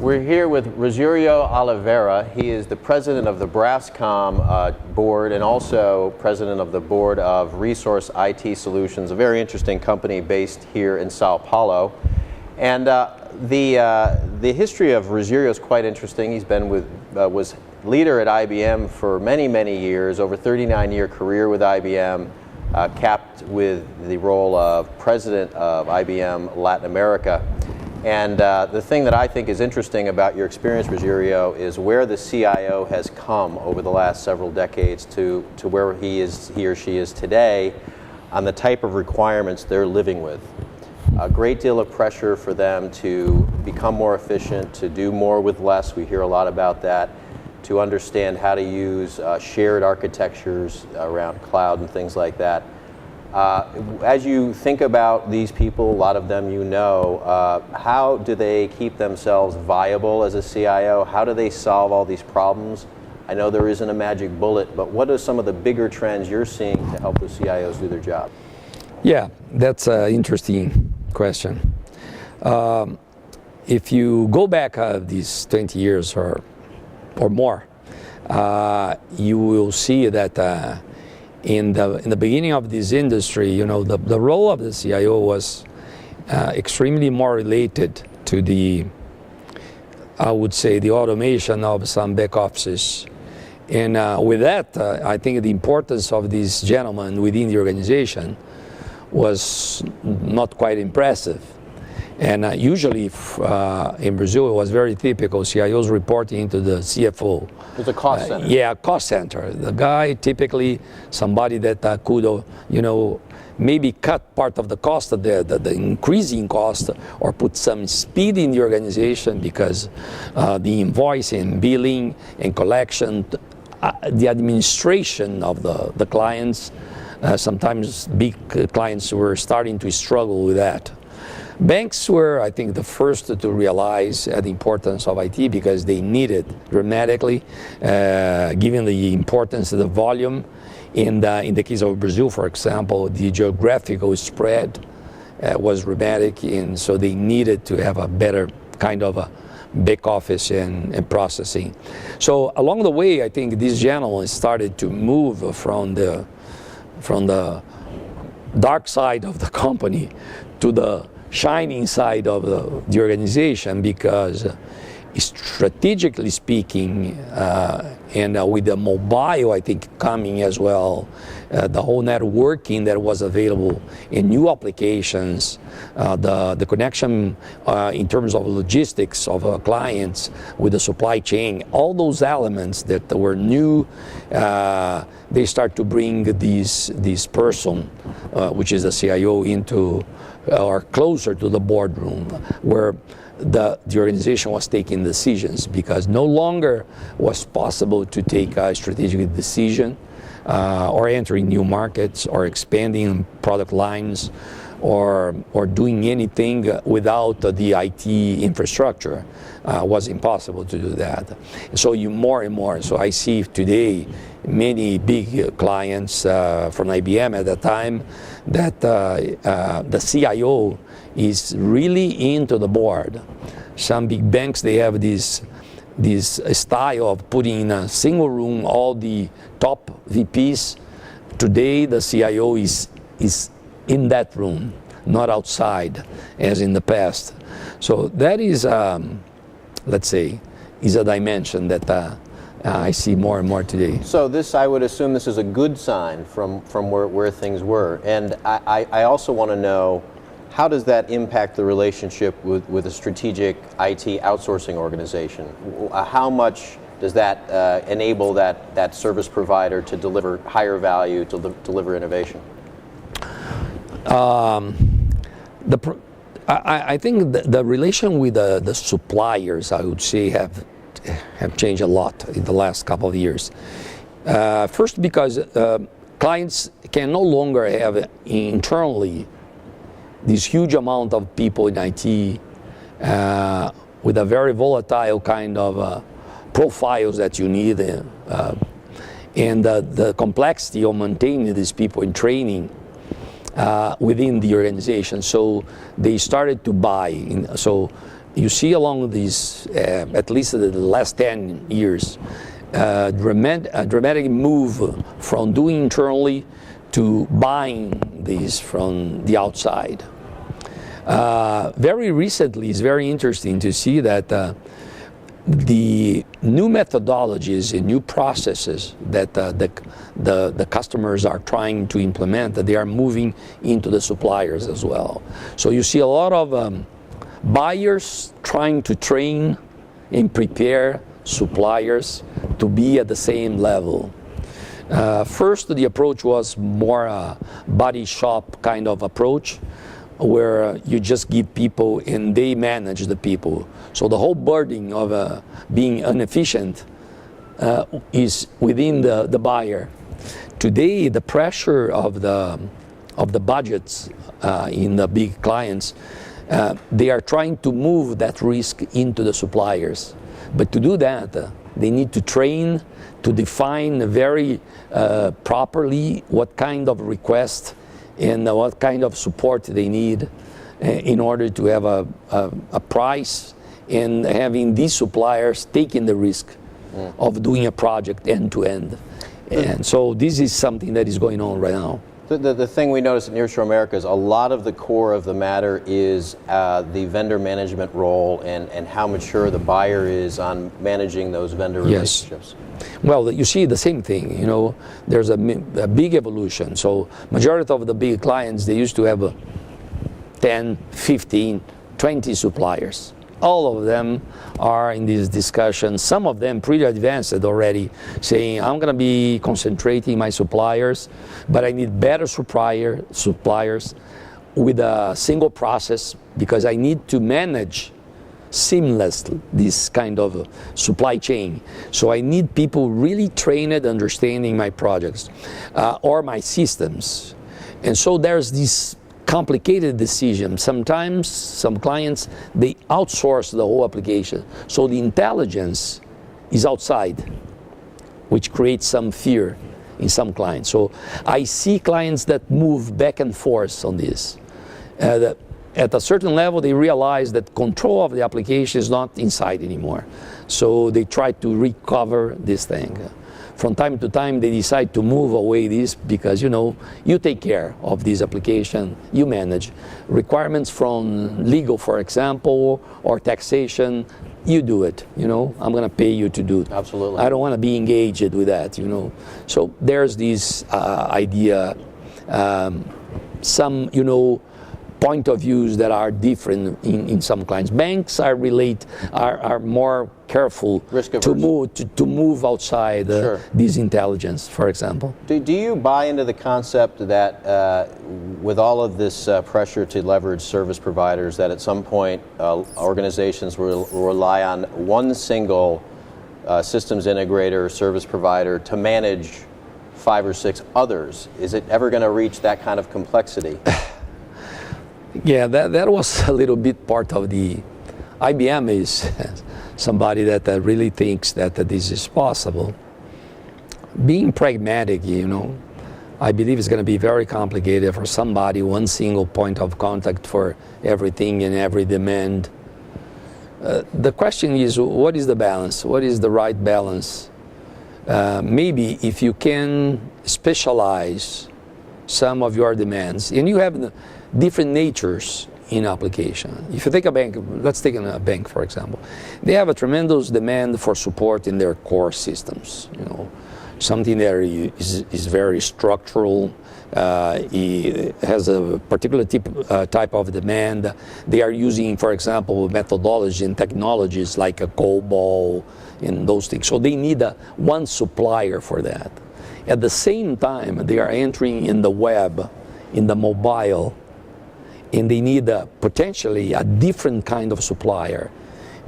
We're here with Rogerio Oliveira. He is the president of the Brascom board and also president of the board of Resource IT Solutions, a very interesting company based here in Sao Paulo. And the history of Rogerio is quite interesting. He's been was leader at IBM for many, many years, over 39-year career with IBM, capped with the role of president of IBM Latin America. And the thing that I think is interesting about your experience, Rogerio, is where the CIO has come over the last several decades to where he or she is today on the type of requirements they're living with. A great deal of pressure for them to become more efficient, to do more with less. We hear a lot about that, to understand how to use shared architectures around cloud and things like that. As you think about these people, a lot of them you know, how do they keep themselves viable as a CIO? How do they solve all these problems? I know there isn't a magic bullet, but what are some of the bigger trends you're seeing to help the CIOs do their job? Yeah, that's an interesting question. If you go back these 20 years or more, you will see that in the beginning of this industry, you know, the role of the CIO was extremely more related to the, I would say, the automation of some back offices. And with that, I think the importance of these gentlemen within the organization was not quite impressive. And usually in Brazil, it was very typical, CIOs reporting into the CFO. It was a cost center. Yeah, cost center. The guy, typically somebody that could, you know, maybe cut part of the cost, of the increasing cost, or put some speed in the organization because the invoicing, billing, and collection, the administration of the clients, sometimes big clients were starting to struggle with that. Banks were, I think, the first to realize the importance of IT because they need it dramatically, given the importance of the volume. In the case of Brazil, for example, the geographical spread was dramatic, and so they needed to have a better kind of a back office and processing. So along the way, I think these gentlemen started to move from the dark side of the company to the shining side of the organization, because strategically speaking, and with the mobile, I think, coming as well, the whole networking that was available in new applications, the connection in terms of logistics of clients with the supply chain, all those elements that were new, they start to bring this person, which is the CIO, into or closer to the boardroom, where the organization was taking decisions, because no longer was possible to take a strategic decision or entering new markets or expanding product lines or doing anything without the IT infrastructure. Was impossible to do that. So more and more, so I see today many big clients from IBM at that time that the CIO is really into the board. Some big banks, they have this style of putting in a single room all the top VPs. Today, the CIO is in that room, not outside as in the past. So that is, let's say, is a dimension that I see more and more today. So this, I would assume this is a good sign from where things were. And I also want to know, how does that impact the relationship with a strategic IT outsourcing organization? How much does that enable that service provider to deliver higher value, to deliver innovation? I think the relation with the suppliers, I would say, have changed a lot in the last couple of years. First, because clients can no longer have internally this huge amount of people in IT with a very volatile kind of profiles that you need, and the complexity of maintaining these people in training within the organization. So they started to buy. So you see along these, at least the last 10 years, a dramatic move from doing internally to buying these from the outside. Very recently, it's very interesting to see that the new methodologies and new processes that the customers are trying to implement, that they are moving into the suppliers as well. So you see a lot of buyers trying to train and prepare suppliers to be at the same level. First, the approach was more a body shop kind of approach, where you just give people and they manage the people. So the whole burden of being inefficient is within the buyer. Today, the pressure of the budgets in the big clients, they are trying to move that risk into the suppliers. But to do that, they need to train, to define very properly what kind of request and what kind of support they need in order to have a price, and having these suppliers taking the risk of doing a project end to end. And so this is something that is going on right now. The thing we notice at Nearshore America is a lot of the core of the matter is the vendor management role and how mature the buyer is on managing those vendor relationships. Well, you see the same thing, you know, there's a big evolution. So majority of the big clients, they used to have 10, 15, 20 suppliers. All of them are in this discussion, some of them pretty advanced already, saying I'm going to be concentrating my suppliers, but I need better suppliers with a single process, because I need to manage seamlessly this kind of supply chain. So I need people really trained, understanding my projects or my systems. And so there's this complicated decision. Sometimes some clients, they outsource the whole application. So the intelligence is outside, which creates some fear in some clients. So I see clients that move back and forth on this. At a certain level, they realize that control of the application is not inside anymore. So they try to recover this thing. From time to time, they decide to move away this because, you know, you take care of this application, you manage. Requirements from legal, for example, or taxation, you do it, you know. I'm going to pay you to do it. Absolutely. I don't want to be engaged with that, you know. So there's this idea, some, you know, point of views that are different in some clients. Banks are more careful to move outside this intelligence, for example. Do you buy into the concept that with all of this pressure to leverage service providers, that at some point organizations will rely on one single systems integrator or service provider to manage 5 or 6 others? Is it ever going to reach that kind of complexity? Yeah, that was a little bit part of the IBM is somebody that really thinks that this is possible. Being pragmatic, you know, I believe it's going to be very complicated for somebody, one single point of contact for everything and every demand. The question is, what is the balance? What is the right balance? Maybe if you can specialize some of your demands, and you have different natures in application. If you take a bank, let's take a bank for example, they have a tremendous demand for support in their core systems. You know, something that is very structural. It has a particular type of demand. They are using, for example, methodology and technologies like a COBOL and those things. So they need one supplier for that. At the same time, they are entering in the web, in the mobile, and they need potentially a different kind of supplier,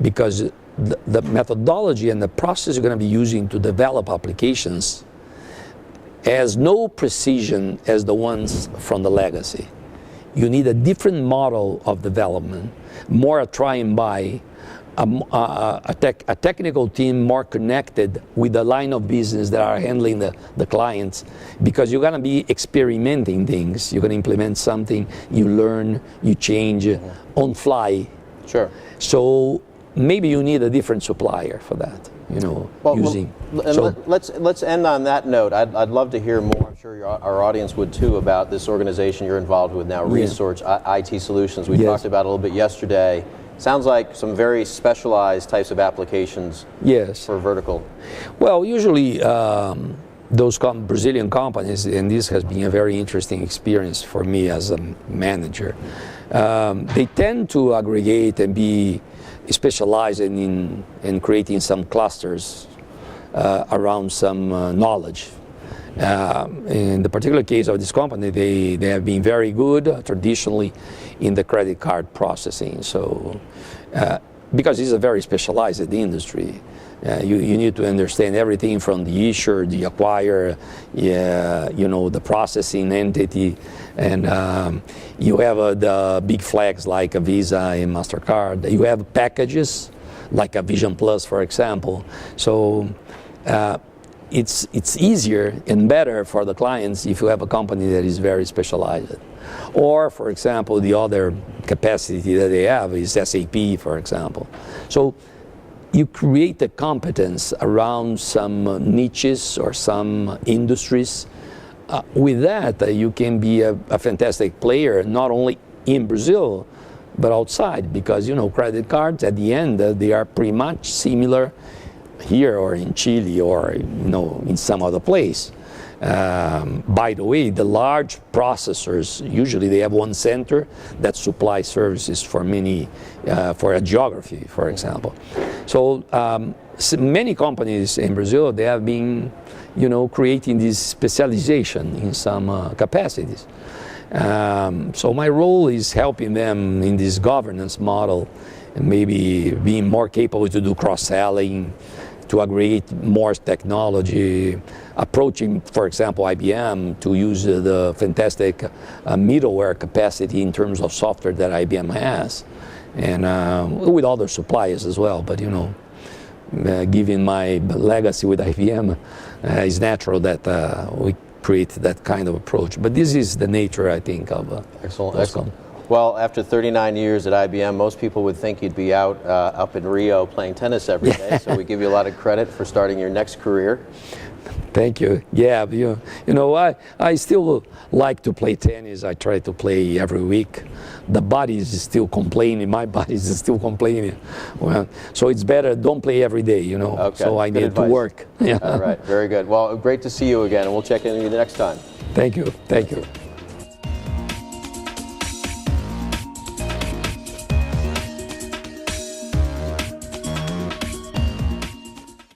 because the methodology and the process you're going to be using to develop applications has no precision as the ones from the legacy. You need a different model of development, more a try and buy, a technical team more connected with the line of business that are handling the clients, because you're going to be experimenting things. You're going to implement something, you learn, you change on fly. Sure. So maybe you need a different supplier for that, you know, using. So, let's end on that note. I'd love to hear more. I'm sure our audience would too about this organization you're involved with now, Resource IT Solutions. We talked about it a little bit yesterday. Sounds like some very specialized types of applications for vertical. Well, usually those Brazilian companies, and this has been a very interesting experience for me as a manager, they tend to aggregate and be specialized in creating some clusters around some knowledge. In the particular case of this company, they have been very good traditionally in the credit card processing. So, because it's a very specialized industry, you need to understand everything from the issuer, the acquirer, you know, the processing entity, and you have the big flags like a Visa and MasterCard. You have packages like a Vision Plus, for example. So it's easier and better for the clients if you have a company that is very specialized. Or, for example, the other capacity that they have is SAP, for example. So you create a competence around some niches or some industries. With that, you can be a fantastic player, not only in Brazil, but outside, because, you know, credit cards, at the end, they are pretty much similar here or in Chile or, you know, in some other place. By the way, the large processors, usually they have one center that supplies services for many, for a geography, for example. So many companies in Brazil, they have been, you know, creating this specialization in some capacities. So my role is helping them in this governance model and maybe being more capable to do cross-selling, to aggregate more technology, approaching, for example, IBM to use the fantastic middleware capacity in terms of software that IBM has, and with other suppliers as well. But, you know, given my legacy with IBM, it's natural that we create that kind of approach. But this is the nature, I think, of excellent. Well, after 39 years at IBM, most people would think you'd be out up in Rio playing tennis every day. So we give you a lot of credit for starting your next career. Thank you. Yeah, you know, I still like to play tennis. I try to play every week. The body is still complaining. My body is still complaining. Well, so it's better don't play every day, you know. Okay. So I need to work. Yeah. All right. Very good. Well, great to see you again, and we'll check in with you the next time. Thank you. Thank you.